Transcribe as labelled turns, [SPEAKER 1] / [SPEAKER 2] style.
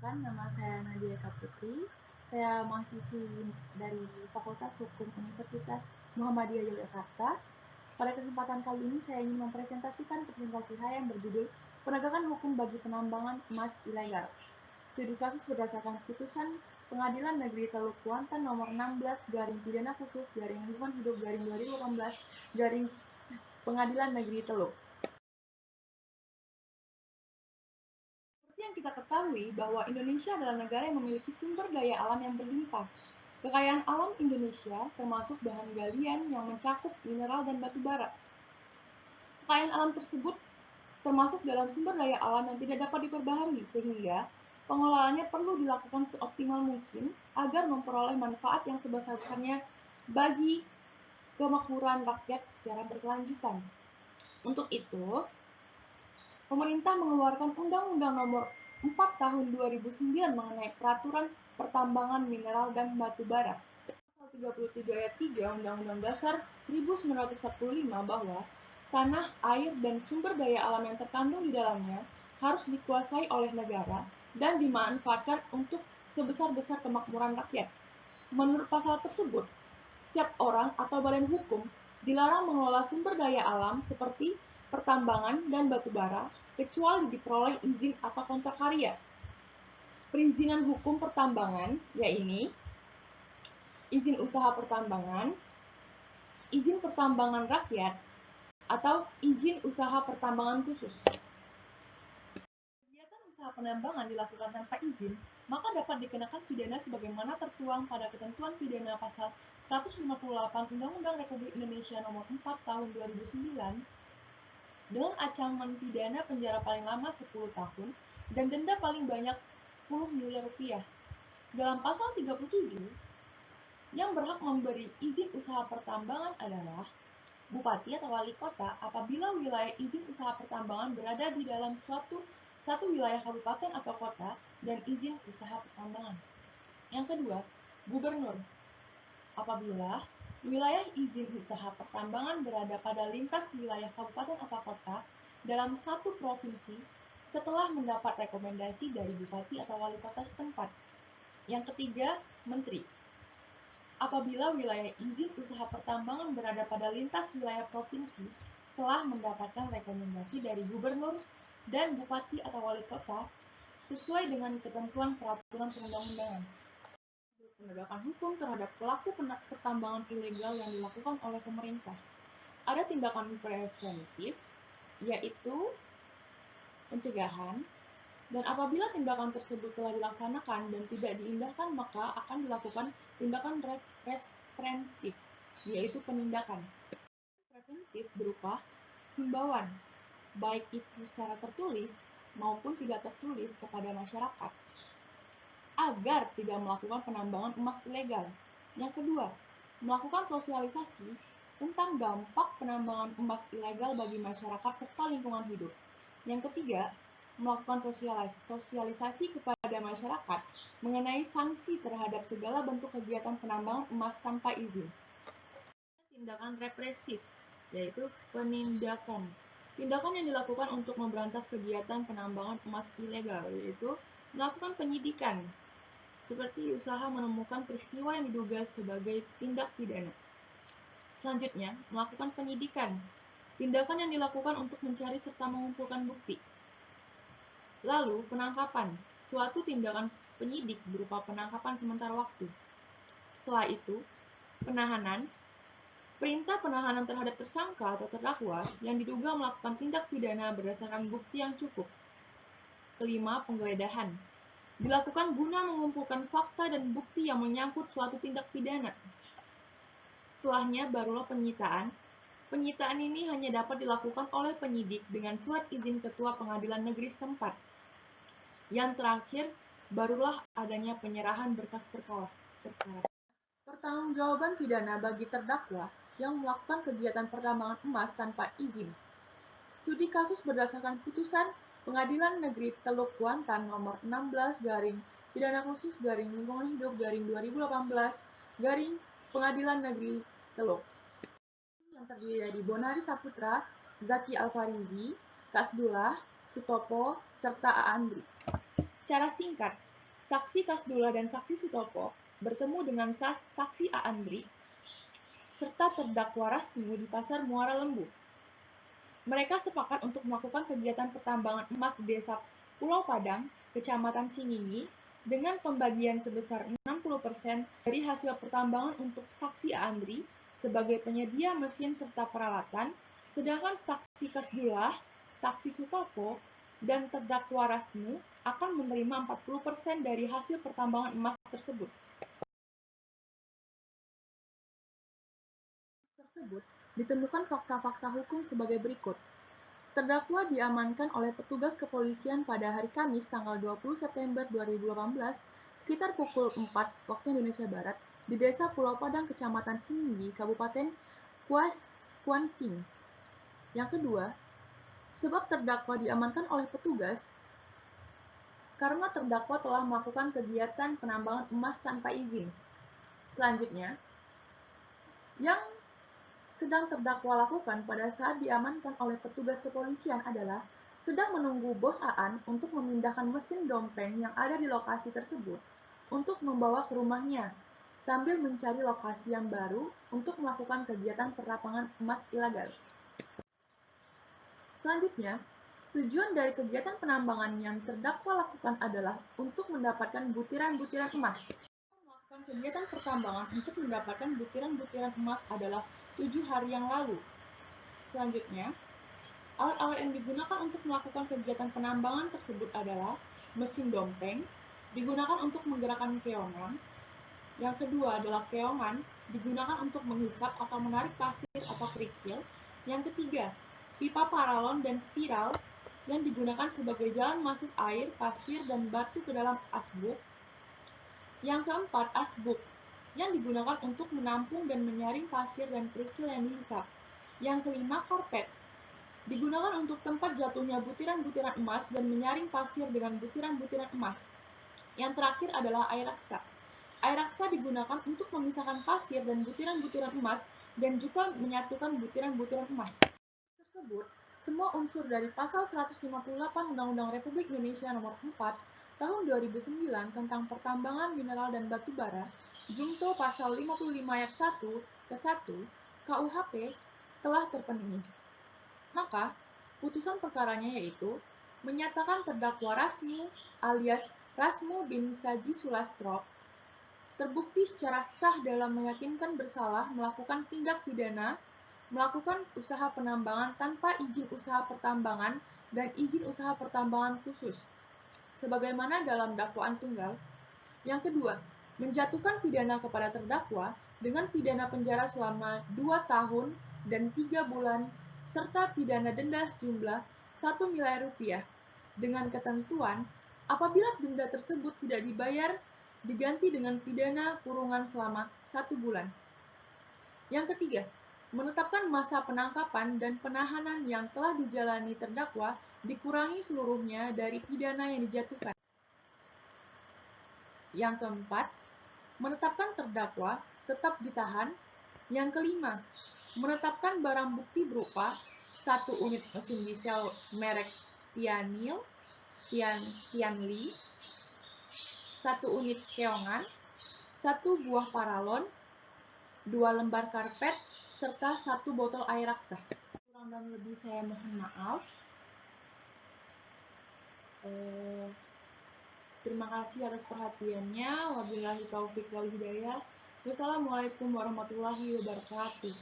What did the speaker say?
[SPEAKER 1] Perkenalkan, nama saya Nadia Eka Putri. Saya mahasiswi dari Fakultas Hukum Universitas Muhammadiyah Yogyakarta. Pada kesempatan kali ini saya ingin mempresentasikan presentasi saya yang berjudul Penegakan Hukum bagi Penambangan Emas Ilegal. Studi kasus berdasarkan putusan Pengadilan Negeri Teluk Kuantan nomor 16 garing pidana khusus garing lingkungan hidup garing 2018 garing Pengadilan Negeri Teluk. Seperti yang kita ketahui bahwa Indonesia adalah negara yang memiliki sumber daya alam yang berlimpah. Kekayaan alam Indonesia termasuk bahan galian yang mencakup mineral dan batu bara. Kekayaan alam tersebut termasuk dalam sumber daya alam yang tidak dapat diperbaharui, sehingga pengelolaannya perlu dilakukan seoptimal mungkin agar memperoleh manfaat yang sebesar-besarnya bagi kemakmuran rakyat secara berkelanjutan. Untuk itu, pemerintah mengeluarkan Undang-Undang Nomor 4 Tahun 2009 mengenai Peraturan Pertambangan Mineral dan Batu Bara. Pasal 33 ayat 3 Undang-Undang Dasar 1945 bahwa tanah, air, dan sumber daya alam yang terkandung di dalamnya harus dikuasai oleh negara dan dimanfaatkan untuk sebesar-besar kemakmuran rakyat. Menurut pasal tersebut, setiap orang atau badan hukum dilarang mengelola sumber daya alam seperti pertambangan dan batu bara kecuali diperoleh izin atau kontrak karya. Perizinan hukum pertambangan yaitu izin usaha pertambangan, izin pertambangan rakyat, atau izin usaha pertambangan khusus. Kegiatan usaha penambangan dilakukan tanpa izin, maka dapat dikenakan pidana sebagaimana tertuang pada ketentuan pidana pasal 158 Undang-Undang Republik Indonesia Nomor 4 Tahun 2009 dengan ancaman pidana penjara paling lama 10 tahun dan denda paling banyak 10 miliar rupiah. Dalam pasal 37, yang berhak memberi izin usaha pertambangan adalah Bupati atau Wali Kota apabila wilayah izin usaha pertambangan berada di dalam satu wilayah kabupaten atau kota dan izin usaha pertambangan. Yang kedua, Gubernur apabila wilayah izin usaha pertambangan berada pada lintas wilayah kabupaten atau kota dalam satu provinsi setelah mendapat rekomendasi dari Bupati atau Wali Kota setempat. Yang ketiga, Menteri apabila wilayah izin usaha pertambangan berada pada lintas wilayah provinsi setelah mendapatkan rekomendasi dari gubernur dan bupati atau wali kota sesuai dengan ketentuan peraturan perundang-undangan. Penegakan hukum terhadap pelaku pertambangan ilegal yang dilakukan oleh pemerintah. Ada tindakan preventif, yaitu pencegahan, dan apabila tindakan tersebut telah dilaksanakan dan tidak diindahkan, maka akan dilakukan tindakan represif, yaitu penindakan. Preventif berupa himbauan, baik itu secara tertulis maupun tidak tertulis kepada masyarakat, agar tidak melakukan penambangan emas ilegal. Yang kedua, melakukan sosialisasi tentang dampak penambangan emas ilegal bagi masyarakat serta lingkungan hidup. Yang ketiga, melakukan sosialisasi kepada masyarakat mengenai sanksi terhadap segala bentuk kegiatan penambangan emas tanpa izin. Tindakan represif, yaitu penindakan. Tindakan yang dilakukan untuk memberantas kegiatan penambangan emas ilegal, yaitu melakukan penyidikan, seperti usaha menemukan peristiwa yang diduga sebagai tindak pidana. Selanjutnya, melakukan penyidikan, tindakan yang dilakukan untuk mencari serta mengumpulkan bukti. Lalu, penangkapan, suatu tindakan penyidik berupa penangkapan sementara waktu. Setelah itu, penahanan, perintah penahanan terhadap tersangka atau terdakwa yang diduga melakukan tindak pidana berdasarkan bukti yang cukup. Kelima, penggeledahan, dilakukan guna mengumpulkan fakta dan bukti yang menyangkut suatu tindak pidana. Setelahnya barulah penyitaan. Penyitaan ini hanya dapat dilakukan oleh penyidik dengan surat izin ketua pengadilan negeri setempat. Yang terakhir, barulah adanya penyerahan berkas perkara. Pertanggungjawaban pidana bagi terdakwa yang melakukan kegiatan pertambangan emas tanpa izin. Studi kasus berdasarkan putusan Pengadilan Negeri Teluk Kuantan nomor 16 garing pidana khusus garing lingkungan hidup garing 2018 garing Pengadilan Negeri Teluk. Yang terdiri dari Bonari Saputra, Zaki Alfarizi, Kasdullah, Sutopo, serta Aandri. Secara singkat, saksi Kasdullah dan saksi Sutopo bertemu dengan saksi Aandri serta terdakwa Rasmu di Pasar Muara Lembu. Mereka sepakat untuk melakukan kegiatan pertambangan emas di Desa Pulau Padang, Kecamatan Singingi, dengan pembagian sebesar 60% dari hasil pertambangan untuk saksi Aandri sebagai penyedia mesin serta peralatan, sedangkan saksi Kasdullah, saksi Sutopo, dan terdakwa Rasmu akan menerima 40% dari hasil pertambangan emas tersebut. Ditemukan fakta-fakta hukum sebagai berikut. Terdakwa diamankan oleh petugas kepolisian pada hari Kamis tanggal 20 September 2018 sekitar pukul 4 waktu Indonesia Barat di Desa Pulau Padang, Kecamatan Singingi, Kabupaten Kuansing. Yang kedua, sebab terdakwa diamankan oleh petugas karena terdakwa telah melakukan kegiatan penambangan emas tanpa izin. Selanjutnya, yang sedang terdakwa lakukan pada saat diamankan oleh petugas kepolisian adalah sedang menunggu bos Aan untuk memindahkan mesin dompeng yang ada di lokasi tersebut untuk membawa ke rumahnya, sambil mencari lokasi yang baru untuk melakukan kegiatan pertambangan emas ilegal. Selanjutnya, tujuan dari kegiatan penambangan yang terdakwa lakukan adalah untuk mendapatkan butiran-butiran emas. Melakukan kegiatan pertambangan untuk mendapatkan butiran-butiran emas adalah 7 hari yang lalu. Selanjutnya, alat-alat yang digunakan untuk melakukan kegiatan penambangan tersebut adalah mesin dompeng, digunakan untuk menggerakkan keongan. Yang kedua adalah keongan, digunakan untuk menghisap atau menarik pasir atau kerikil. Yang ketiga, pipa paralon dan spiral yang digunakan sebagai jalan masuk air, pasir, dan batu ke dalam asbuk. Yang keempat, asbuk, yang digunakan untuk menampung dan menyaring pasir dan kerikil yang dihisap. Yang kelima, karpet, digunakan untuk tempat jatuhnya butiran-butiran emas dan menyaring pasir dengan butiran-butiran emas. Yang terakhir adalah air raksa. Air raksa digunakan untuk memisahkan pasir dan butiran-butiran emas dan juga menyatukan butiran-butiran emas. Tersebut, semua unsur dari Pasal 158 Undang-Undang Republik Indonesia Nomor 4 Tahun 2009 tentang Pertambangan Mineral dan Batu Bara, Jungto Pasal 55 Ayat 1 ke 1 KUHP telah terpenuhi. Maka, putusan perkaranya yaitu menyatakan terdakwa Rasmu alias Rasmu bin Saji Sulastro terbukti secara sah dalam meyakinkan bersalah melakukan tindak pidana melakukan usaha penambangan tanpa izin usaha pertambangan dan izin usaha pertambangan khusus, sebagaimana dalam dakwaan tunggal. Yang kedua, menjatuhkan pidana kepada terdakwa dengan pidana penjara selama 2 tahun dan 3 bulan serta pidana denda sejumlah 1 miliar rupiah dengan ketentuan apabila denda tersebut tidak dibayar diganti dengan pidana kurungan selama 1 bulan. Yang ketiga, menetapkan masa penangkapan dan penahanan yang telah dijalani terdakwa dikurangi seluruhnya dari pidana yang dijatuhkan. Yang keempat, menetapkan terdakwa tetap ditahan. Yang kelima, menetapkan barang bukti berupa 1 unit mesin diesel merek Tianli, 1 unit keongan, 1 buah paralon, 2 lembar karpet, serta 1 botol air raksa. Kurang dan lebih saya mohon maaf. Terima kasih atas perhatiannya. Wabillahi taufiq wal hidayah. Wassalamualaikum warahmatullahi wabarakatuh.